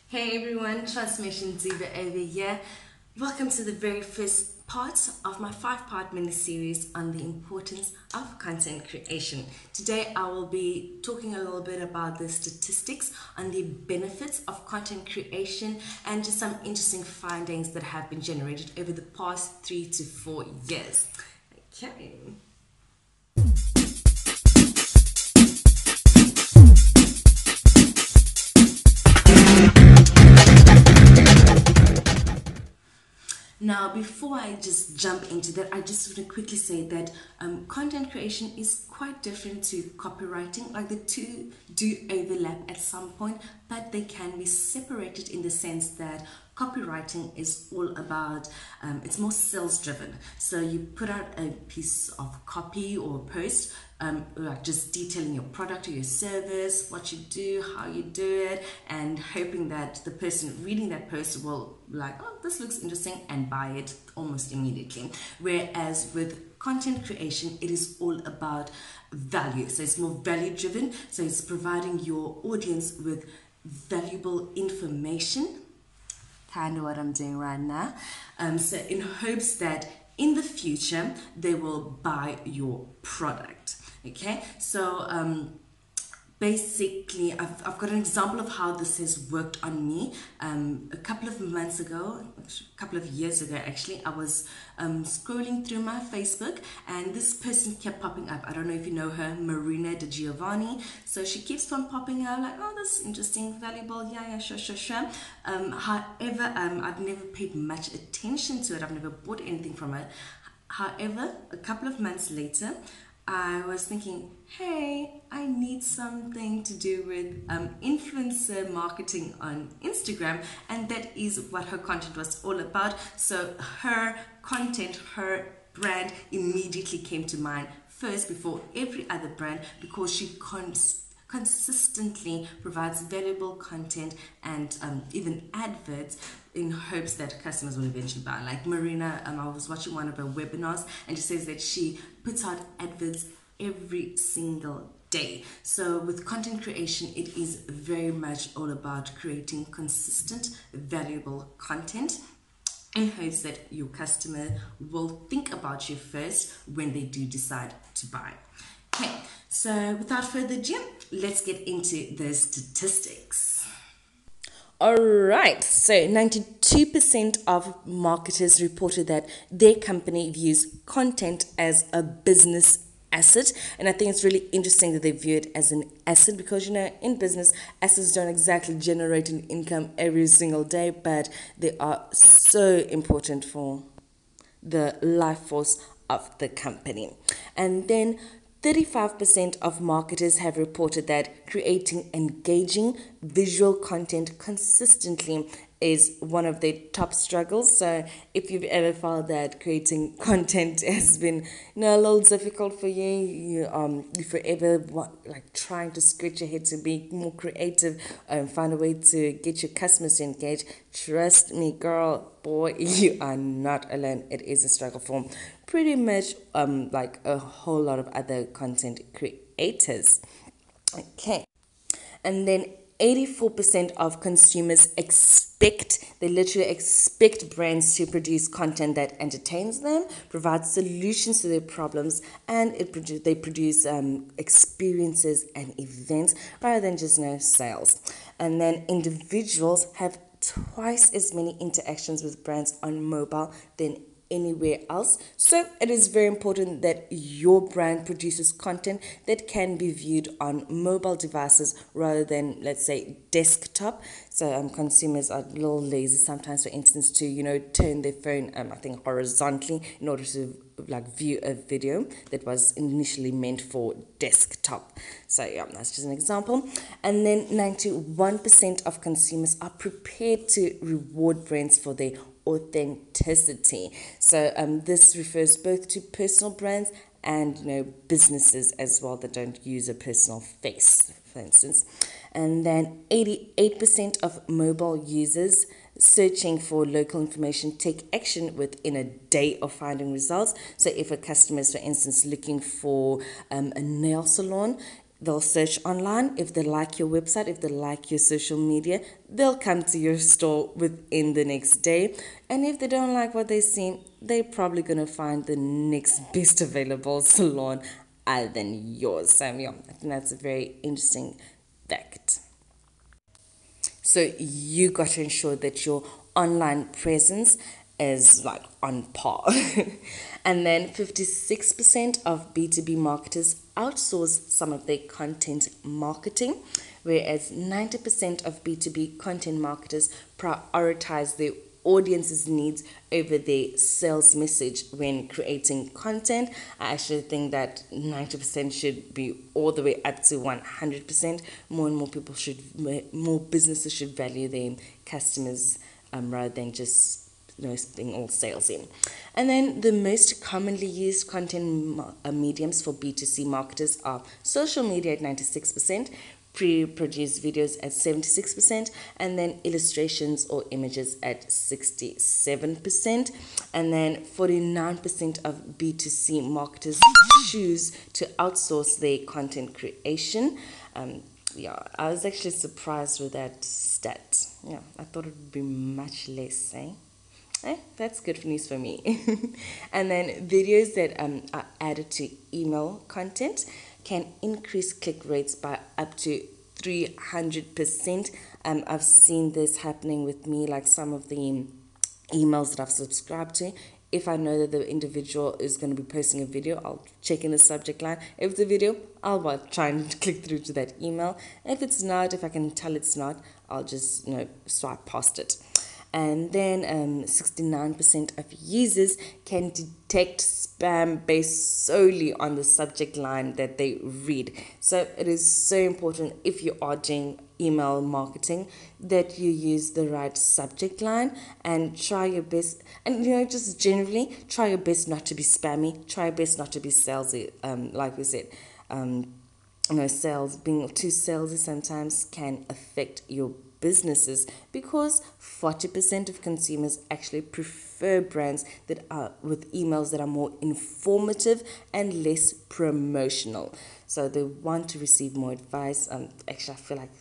Hey everyone, Transmission Diva over here. Welcome to the very first part of my 5-part mini series on the importance of content creation. Today I will be talking a little bit about the statistics on the benefits of content creation and just some interesting findings that have been generated over the past 3 to 4 years. Okay. Now, before I just jump into that, I just want to quickly say that content creation is quite different to copywriting. Like the two do overlap at some point, but they can be separated in the sense that copywriting is all about, it's more sales driven. So you put out a piece of copy or post, like just detailing your product or your service, what you do, how you do it, and hoping that the person reading that post will like, oh, this looks interesting, and buy it almost immediately. Whereas with content creation, it is all about value. So it's more value driven. So it's providing your audience with valuable information, kind of what I'm doing right now. So in hopes that in the future they will buy your product. Okay, so basically I've got an example of how this has worked on me. A couple of months ago, a couple of years ago actually, I was scrolling through my Facebook and this person kept popping up. I don't know if you know her, Marina De Giovanni. So she keeps on popping up like, oh, that's interesting, valuable, yeah, sure. However, I've never paid much attention to it. I've never bought anything from it. However, a couple of months later, I was thinking, hey, I need something to do with influencer marketing on Instagram, and that is what her content was all about. So her content, her brand immediately came to mind first before every other brand, because she consistently provides valuable content and even adverts in hopes that customers will eventually buy. Like Marina, I was watching one of her webinars and she says that she puts out adverts every single day. So with content creation, it is very much all about creating consistent, valuable content in hopes that your customer will think about you first when they do decide to buy. Okay, so without further ado, let's get into the statistics. Alright, so 92% of marketers reported that their company views content as a business asset, and I think it's really interesting that they view it as an asset, because in business, assets don't exactly generate an income every single day, but they are so important for the life force of the company. And then 35% of marketers have reported that creating engaging visual content consistently is one of their top struggles. So if you've ever felt that creating content has been a little difficult for you, you forever like trying to scratch your head to be more creative and find a way to get your customers to engage, trust me, girl, boy, you are not alone. It is a struggle for pretty much like a whole lot of other content creators. Okay, and then 84% of consumers they literally expect brands to produce content that entertains them, provides solutions to their problems, and they produce experiences and events rather than just sales. And then individuals have twice as many interactions with brands on mobile than anywhere else. So it is very important that your brand produces content that can be viewed on mobile devices rather than, let's say, desktop. So consumers are a little lazy sometimes, for instance, to turn their phone I think horizontally in order to view a video that was initially meant for desktop. So yeah, that's just an example. And then 91% of consumers are prepared to reward brands for their authenticity. So this refers both to personal brands and businesses as well that don't use a personal face, for instance. And then 88% of mobile users searching for local information take action within a day of finding results. So if a customer is, for instance, looking for a nail salon, They'll search online. If they like your website, if they like your social media, they'll come to your store within the next day. And if they don't like what they see, they're probably going to find the next best available salon other than yours. So, yeah, I think that's a very interesting fact. So you got to ensure that your online presence is like on par. And then 56% of B2B marketers outsource some of their content marketing, whereas 90% of B2B content marketers prioritize their audience's needs over their sales message when creating content. I actually think that 90% should be all the way up to 100%. More and more businesses should value their customers rather than just being all salesy. And then the most commonly used content mediums for B2C marketers are social media at 96%, pre-produced videos at 76%, and then illustrations or images at 67%. And then 49% of B2C marketers choose to outsource their content creation. I was actually surprised with that stat. Yeah, I thought it would be much less, that's good news for me. And then videos that are added to email content can increase click rates by up to 300%. I've seen this happening with me, like some of the emails that I've subscribed to. If I know that the individual is going to be posting a video, I'll check in the subject line. If it's a video, I'll try and click through to that email. If it's not, if I can tell it's not, I'll just swipe past it. And then 69% of users can detect spam based solely on the subject line that they read. So it is so important, if you are doing email marketing, that you use the right subject line and try your best. And just generally try your best not to be spammy. Try your best not to be salesy. Like we said, sales being too salesy sometimes can affect your businesses, because 40% of consumers actually prefer brands that are with emails that are more informative and less promotional. So they want to receive more advice. Actually, I feel like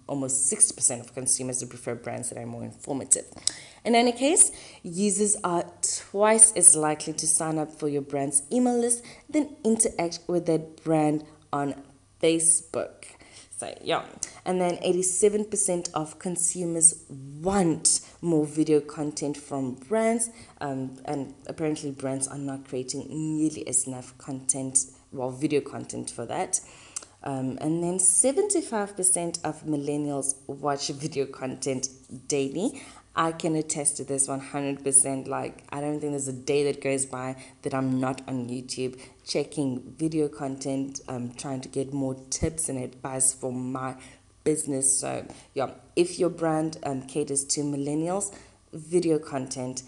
almost 60% of consumers prefer brands that are more informative. In any case, users are twice as likely to sign up for your brand's email list than interact with that brand on Facebook. So, yeah. And then 87% of consumers want more video content from brands. And apparently brands are not creating nearly as enough video content for that. And then 75% of millennials watch video content daily. I can attest to this 100%. Like, I don't think there's a day that goes by that I'm not on YouTube checking video content, trying to get more tips and advice for my business. So, yeah, if your brand caters to millennials, video content,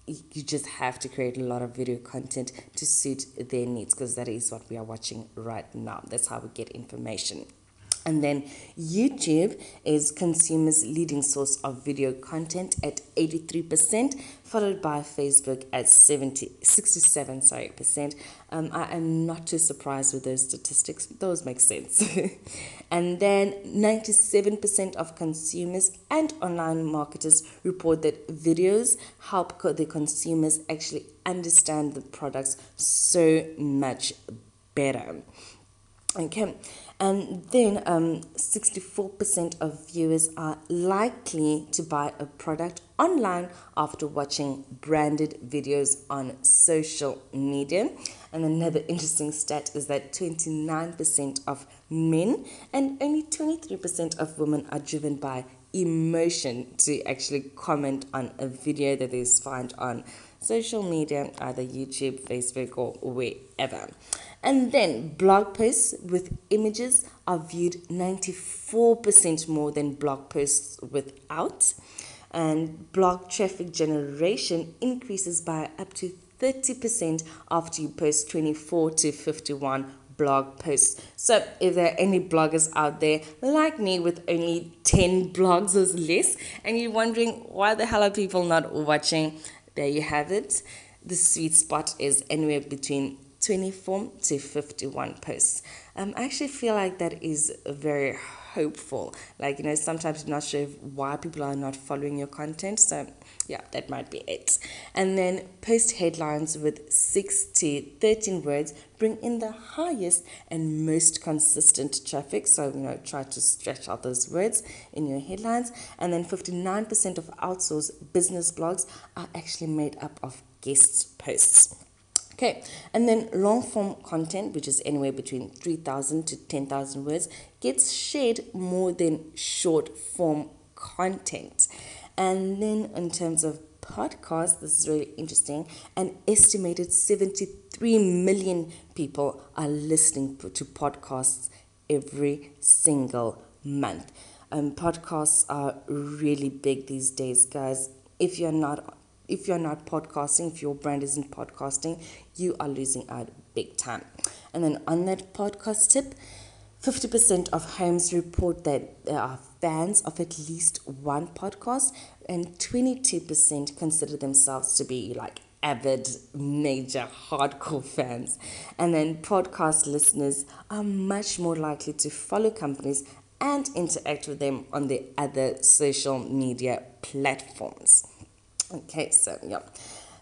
you just have to create a lot of video content to suit their needs, because that is what we are watching right now. That's how we get information. And then YouTube is consumers' leading source of video content at 83%, followed by Facebook at 67%. I am not too surprised with those statistics. Those make sense. And then 97% of consumers and online marketers report that videos help the consumers actually understand the products so much better. Okay, and then 64% of viewers are likely to buy a product online after watching branded videos on social media. And another interesting stat is that 29% of men and only 23% of women are driven by emotion to actually comment on a video that they find on social media, either YouTube, Facebook, or wherever. And then blog posts with images are viewed 94% more than blog posts without. And blog traffic generation increases by up to 30% after you post 24 to 51 blog posts. So if there are any bloggers out there like me with only 10 blogs or less, and you're wondering why the hell are people not watching, there you have it. The sweet spot is anywhere between 24 to 51 posts. I actually feel like that is very hopeful. Like, sometimes you're not sure why people are not following your content. So, yeah, that might be it. And then post headlines with 6 to 13 words bring in the highest and most consistent traffic. So, try to stretch out those words in your headlines. And then 59% of outsource business blogs are actually made up of guest posts. Okay, and then long form content, which is anywhere between 3,000 to 10,000 words, gets shared more than short form content. And then in terms of podcasts, this is really interesting. An estimated 73 million people are listening to podcasts every single month. Podcasts are really big these days, guys. If you're not podcasting, if your brand isn't podcasting, you are losing out big time. And then on that podcast tip, 50% of homes report that they are fans of at least one podcast, and 22% consider themselves to be like avid, major, hardcore fans. And then podcast listeners are much more likely to follow companies and interact with them on their other social media platforms. Okay, so yeah.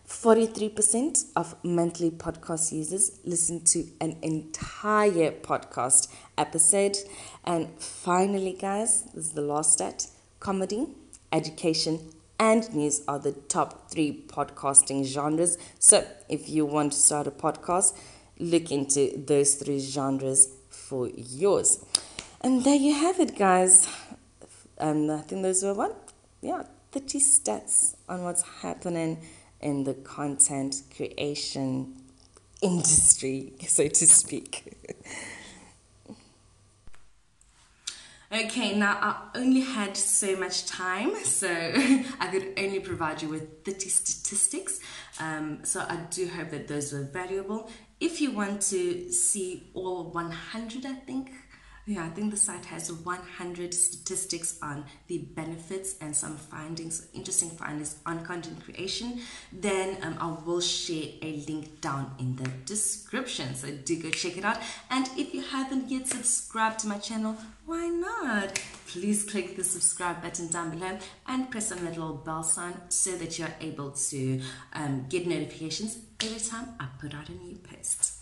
43% of monthly podcast users listen to an entire podcast episode. And finally, guys, this is the last stat. Comedy, education, and news are the top 3 podcasting genres. So if you want to start a podcast, look into those 3 genres for yours. And there you have it, guys. And I think those were 30 stats on what's happening in the content creation industry, so to speak. Okay, now I only had so much time, so I could only provide you with 30 statistics. So I do hope that those were valuable. If you want to see all 100, I think the site has 100 statistics on the benefits and some findings, interesting findings on content creation, then I will share a link down in the description. So do go check it out. And if you haven't yet subscribed to my channel, why not? Please click the subscribe button down below and press on that little bell sign so that you're able to get notifications every time I put out a new post.